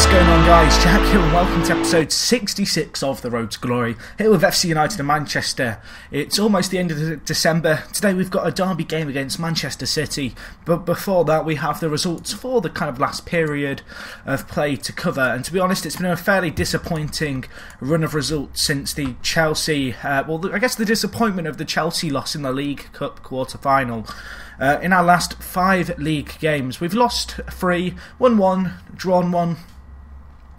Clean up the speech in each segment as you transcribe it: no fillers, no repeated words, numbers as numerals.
is going on, guys? Jack here and welcome to episode 66 of The Road to Glory, here with FC United and Manchester. It's almost the end of December. Today we've got a derby game against Manchester City, but before that we have the results for the kind of last period of play to cover. And to be honest, it's been a fairly disappointing run of results since the Chelsea, I guess the disappointment of the Chelsea loss in the League Cup quarter-final. In our last 5 league games, we've lost 3, won 1, drawn 1.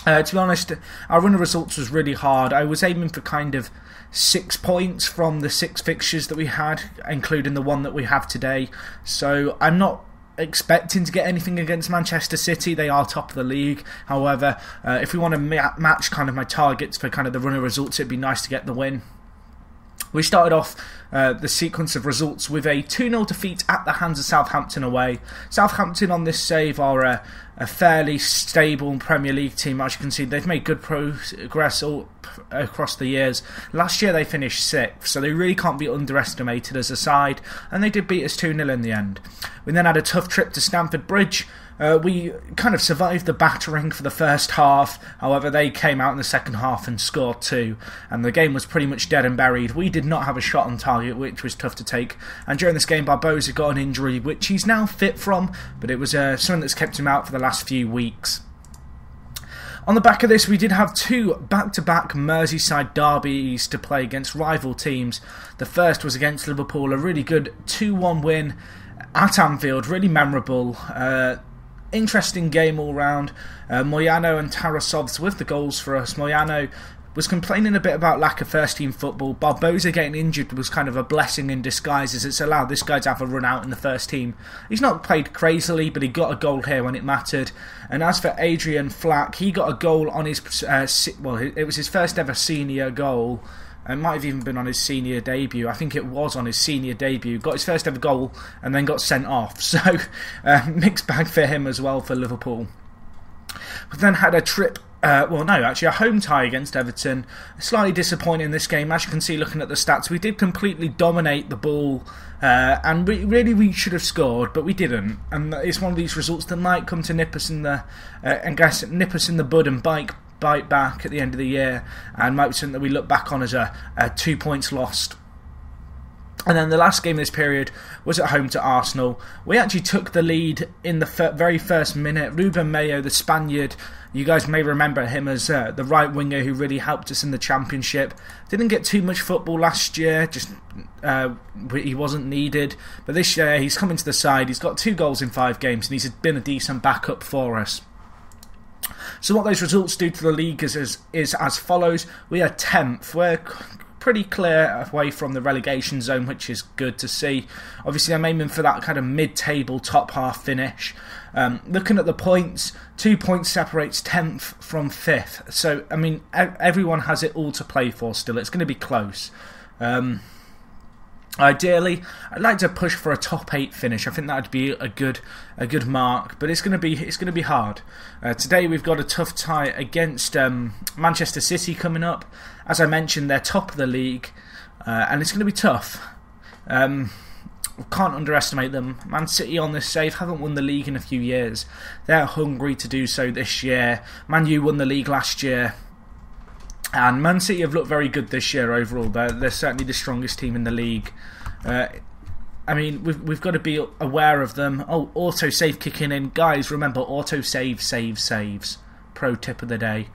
To be honest, our run of results was really hard. I was aiming for kind of 6 points from the 6 fixtures that we had, including the one that we have today. So I'm not expecting to get anything against Manchester City. They are top of the league. However, if we want to match kind of my targets for kind of the run of results, it'd be nice to get the win. We started off the sequence of results with a 2-0 defeat at the hands of Southampton away. Southampton on this save are a fairly stable Premier League team. As you can see, they've made good progress all across the years. Last year they finished 6th, so they really can't be underestimated as a side, and they did beat us 2-0 in the end. We then had a tough trip to Stamford Bridge. We kind of survived the battering for the first half. However, they came out in the second half and scored 2, and the game was pretty much dead and buried. We did not have a shot on target, which was tough to take, and during this game Barbosa got an injury which he's now fit from, but it was something that's kept him out for the last few weeks. On the back of this, we did have 2 back-to-back Merseyside derbies to play against rival teams. The first was against Liverpool, a really good 2-1 win at Anfield, really memorable. Interesting game all round. Moyano and Tarasovs with the goals for us. Moyano was complaining a bit about lack of first team football. Barbosa getting injured was kind of a blessing in disguise, as it's allowed this guy to have a run out in the first team. He's not played crazily, but he got a goal here when it mattered. And as for Adrian Flack, he got a goal on his it was his first ever senior goal. It might have even been on his senior debut. I think it was on his senior debut. Got his first ever goal and then got sent off. So, mixed bag for him as well for Liverpool. We then had a trip, a home tie against Everton. Slightly disappointing in this game. As you can see looking at the stats, we did completely dominate the ball. And we should have scored, but we didn't. And it's one of these results that might come to nip us in the bud and bite back at the end of the year, and might be something that we look back on as a 2 points lost. And then the last game of this period was at home to Arsenal. We actually took the lead in the very first minute. Ruben Mayo, the Spaniard, you guys may remember him as the right winger who really helped us in the Championship. Didn't get too much football last year, just he wasn't needed. But this year he's come into the side. He's got 2 goals in 5 games, and he's been a decent backup for us. So what those results do to the league is as follows. We are 10th. We're pretty clear away from the relegation zone, which is good to see. Obviously, I'm aiming for that kind of mid-table, top half finish. Looking at the points, 2 points separates 10th from 5th. So, I mean, everyone has it all to play for still. It's going to be close. Ideally, I'd like to push for a top 8 finish. I think that'd be a good mark, but it's going to be hard. Today we've got a tough tie against Manchester City coming up. As I mentioned, they're top of the league, and it's going to be tough. We can't underestimate them. Man City on this save haven't won the league in a few years. They're hungry to do so this year. Man U won the league last year. And Man City have looked very good this year overall. They're certainly the strongest team in the league. I mean, we've got to be aware of them. Oh, auto-save kicking in. Guys, remember, auto-save saves. Pro tip of the day.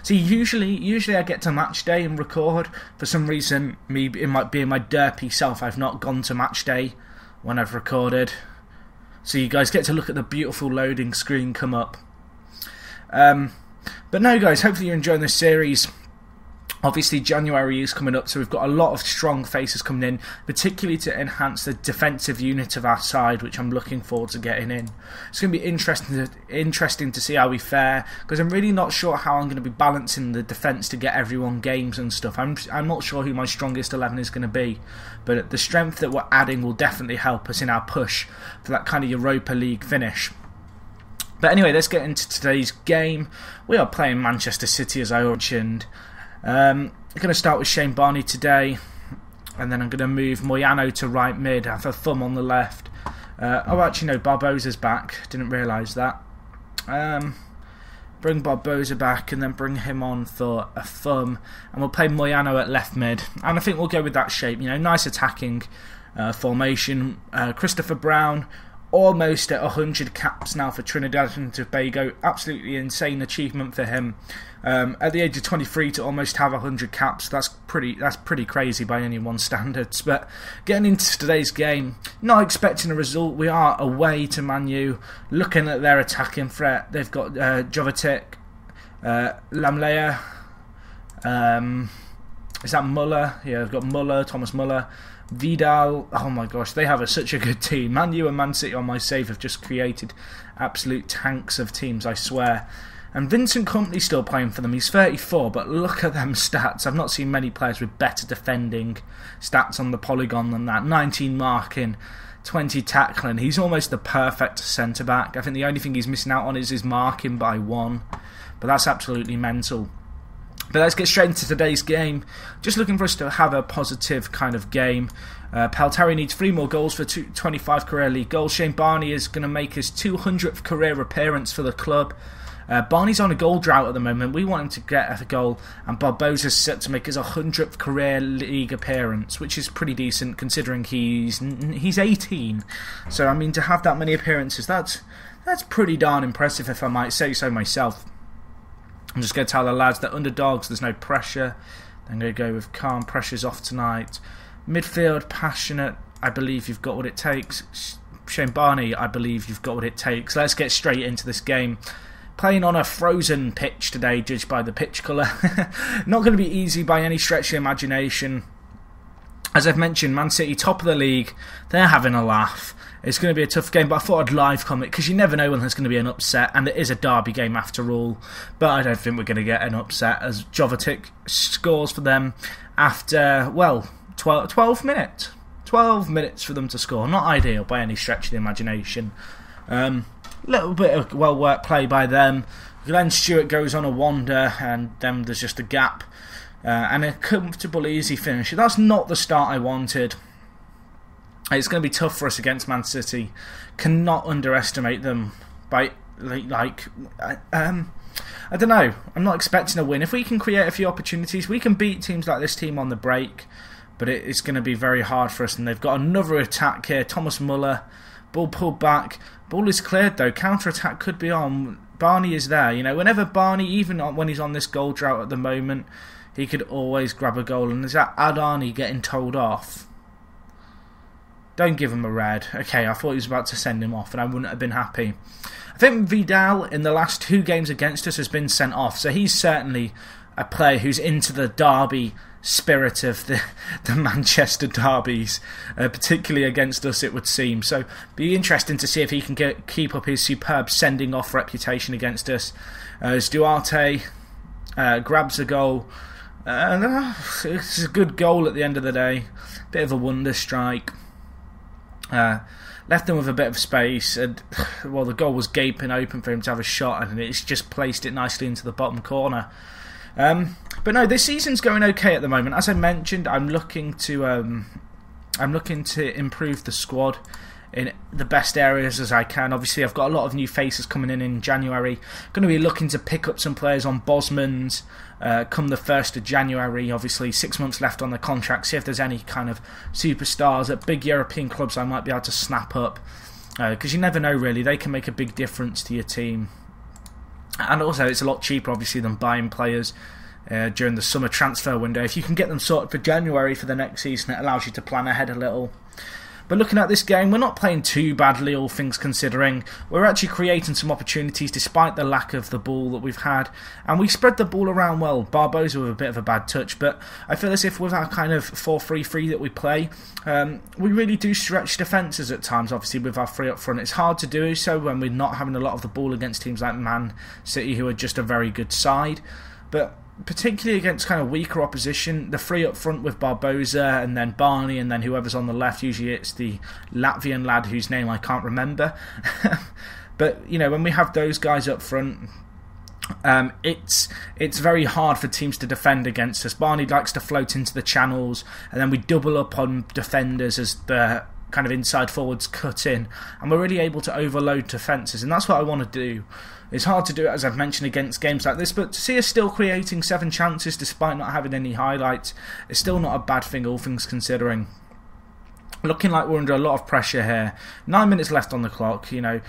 See, usually I get to match day and record. For some reason, me being my derpy self, I've not gone to match day when I've recorded. So you guys get to look at the beautiful loading screen come up. But no, guys, hopefully you're enjoying this series. Obviously January is coming up, so we've got a lot of strong faces coming in, particularly to enhance the defensive unit of our side, which I'm looking forward to getting in. It's going to be interesting to see how we fare, because I'm really not sure how I'm going to be balancing the defence to get everyone games and stuff. I'm not sure who my strongest 11 is going to be, but the strength that we're adding will definitely help us in our push for that kind of Europa League finish. But anyway, let's get into today's game. We are playing Manchester City, as I mentioned. I'm going to start with Shane Barney today, and then I'm going to move Moyano to right mid, have a thumb on the left. Oh, actually no, Barbosa's back, didn't realise that. bring Barbosa back, and then bring him on for a thumb, and we'll play Moyano at left mid, and I think we'll go with that shape. Nice attacking formation. Christopher Brown, almost at 100 caps now for Trinidad and Tobago. Absolutely insane achievement for him. At the age of 23 to almost have 100 caps, that's pretty crazy by anyone's standards. But getting into today's game, not expecting a result. We are away to Man U. Looking at their attacking threat, they've got Jovetic, Lamlea, is that Muller? Yeah, they've got Muller, Thomas Muller, Vidal. Oh my gosh, they have such a good team. Man U and Man City on my save have just created absolute tanks of teams, I swear. And Vincent Kompany's still playing for them. He's 34, but look at them stats. I've not seen many players with better defending stats on the polygon than that. 19 marking, 20 tackling. He's almost the perfect centre-back. I think the only thing he's missing out on is his marking by 1. But that's absolutely mental. But let's get straight into today's game. Just looking for us to have a positive kind of game. Peltari needs 3 more goals for 25 career league goals. Shane Barney is going to make his 200th career appearance for the club. Barney's on a goal drought at the moment. We want him to get a goal, and Barbosa's set to make his 100th career league appearance, which is pretty decent considering he's 18. So I mean, to have that many appearances, that's pretty darn impressive, if I might say so myself. I'm just going to tell the lads that underdogs, there's no pressure. I'm going to go with calm. Pressure's off tonight. Midfield, passionate. I believe you've got what it takes. Shane Barney, I believe you've got what it takes. Let's get straight into this game. Playing on a frozen pitch today, judged by the pitch colour. Not going to be easy by any stretch of the imagination. As I've mentioned, Man City, top of the league. They're having a laugh. It's going to be a tough game, but I thought I'd live comment because you never know when there's going to be an upset, and it is a derby game after all. But I don't think we're going to get an upset as Jovetic scores for them after, well, 12 minutes. 12 minutes for them to score. Not ideal by any stretch of the imagination. Little bit of well-worked play by them. Glenn Stewart goes on a wander, and then there's just a gap. And a comfortable, easy finish. That's not the start I wanted. It's going to be tough for us against Man City. Cannot underestimate them by I don't know. I'm not expecting a win. If we can create a few opportunities, we can beat teams like this team on the break. But it's going to be very hard for us. And they've got another attack here. Thomas Muller, ball pulled back. Ball is cleared though. Counter attack could be on. Barney is there. Whenever Barney, even when he's on this goal drought at the moment, he could always grab a goal. And is that Adani getting told off? Don't give him a red. Okay, I thought he was about to send him off, and I wouldn't have been happy. I think Vidal, in the last 2 games against us, has been sent off, so he's certainly a player who's into the derby spirit of the Manchester derbies, particularly against us, it would seem. So, be interesting to see if he can keep up his superb sending-off reputation against us. As Duarte grabs a goal. It's a good goal at the end of the day. Bit of a wonder strike. Left them with a bit of space, and well, the goal was gaping open for him to have a shot, and it's just placed it nicely into the bottom corner. But no, this season's going okay at the moment. As I mentioned, I'm looking to improve the squad in the best areas as I can. Obviously, I've got a lot of new faces coming in January. Going to be looking to pick up some players on Bosman's come the 1st of January. Obviously, 6 months left on the contract. See if there's any kind of superstars at big European clubs I might be able to snap up. Because you never know, really. They can make a big difference to your team. And also, it's a lot cheaper, obviously, than buying players during the summer transfer window. If you can get them sorted for January for the next season, it allows you to plan ahead a little. But looking at this game, we're not playing too badly, all things considering. We're actually creating some opportunities despite the lack of the ball that we've had. And we spread the ball around well. Barbosa with a bit of a bad touch, but I feel as if with our kind of 4-3-3 that we play, we really do stretch defences at times, obviously, with our 3 up front. It's hard to do so when we're not having a lot of the ball against teams like Man City, who are just a very good side. But particularly against kind of weaker opposition, the 3 up front with Barbosa and then Barney and then whoever's on the left, usually it's the Latvian lad whose name I can't remember. But, when we have those guys up front, it's very hard for teams to defend against us. Barney likes to float into the channels, and then we double up on defenders as the kind of inside forwards cut in, and we're really able to overload defences, and that's what I want to do. It's hard to do it, as I've mentioned, against games like this, but to see us still creating 7 chances despite not having any highlights is still not a bad thing, all things considering. Looking like we're under a lot of pressure here. 9 minutes left on the clock, you know.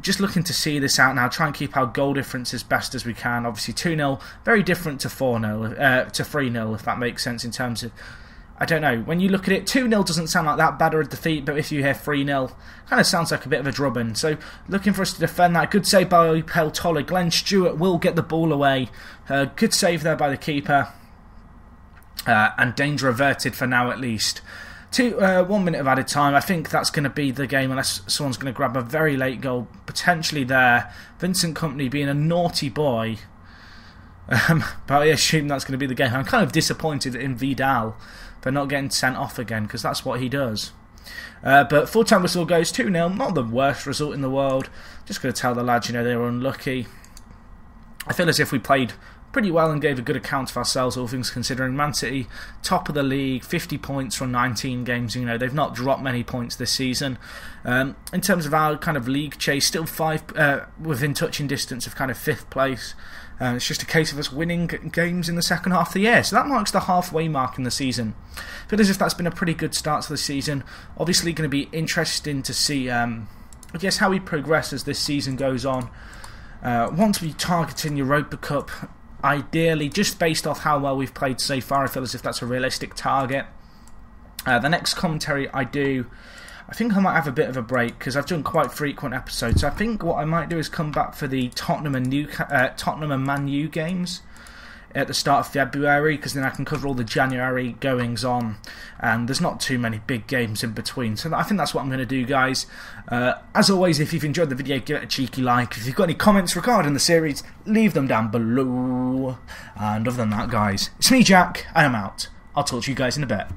Just looking to see this out now. Try and keep our goal difference as best as we can. Obviously 2-0, very different to 4-0, to 3-0, if that makes sense in terms of... I don't know, when you look at it, 2-0 doesn't sound like that bad of a defeat, but if you hear 3-0, kind of sounds like a bit of a drubbing. So, looking for us to defend that. Good save by Pel Toller. Glenn Stewart will get the ball away. Good save there by the keeper. And danger averted for now at least. 1 minute of added time. I think that's going to be the game unless someone's going to grab a very late goal potentially there. Vincent Kompany being a naughty boy. But I assume that's going to be the game. I'm kind of disappointed in Vidal for not getting sent off again, because that's what he does. But full-time whistle goes 2-0. Not the worst result in the world. Just going to tell the lads, you know, they were unlucky. I feel as if we played pretty well and gave a good account of ourselves, all things considering. Man City, top of the league, 50 points from 19 games. You know, they've not dropped many points this season. In terms of our kind of league chase, still 5 within touching distance of kind of 5th place. It's just a case of us winning games in the second half of the year. So that marks the halfway mark in the season. I feel as if that's been a pretty good start to the season. Obviously going to be interesting to see, I guess, how we progress as this season goes on. Want to be targeting Europa Cup, ideally, just based off how well we've played so far. I feel as if that's a realistic target. The next commentary I do, I think I might have a bit of a break because I've done quite frequent episodes. So I think what I might do is come back for the Tottenham and Man U games at the start of February, because then I can cover all the January goings on, and there's not too many big games in between. So I think that's what I'm going to do, guys. As always, if you've enjoyed the video, give it a cheeky like. If you've got any comments regarding the series, leave them down below. And other than that, guys, it's me, Jack, and I'm out. I'll talk to you guys in a bit.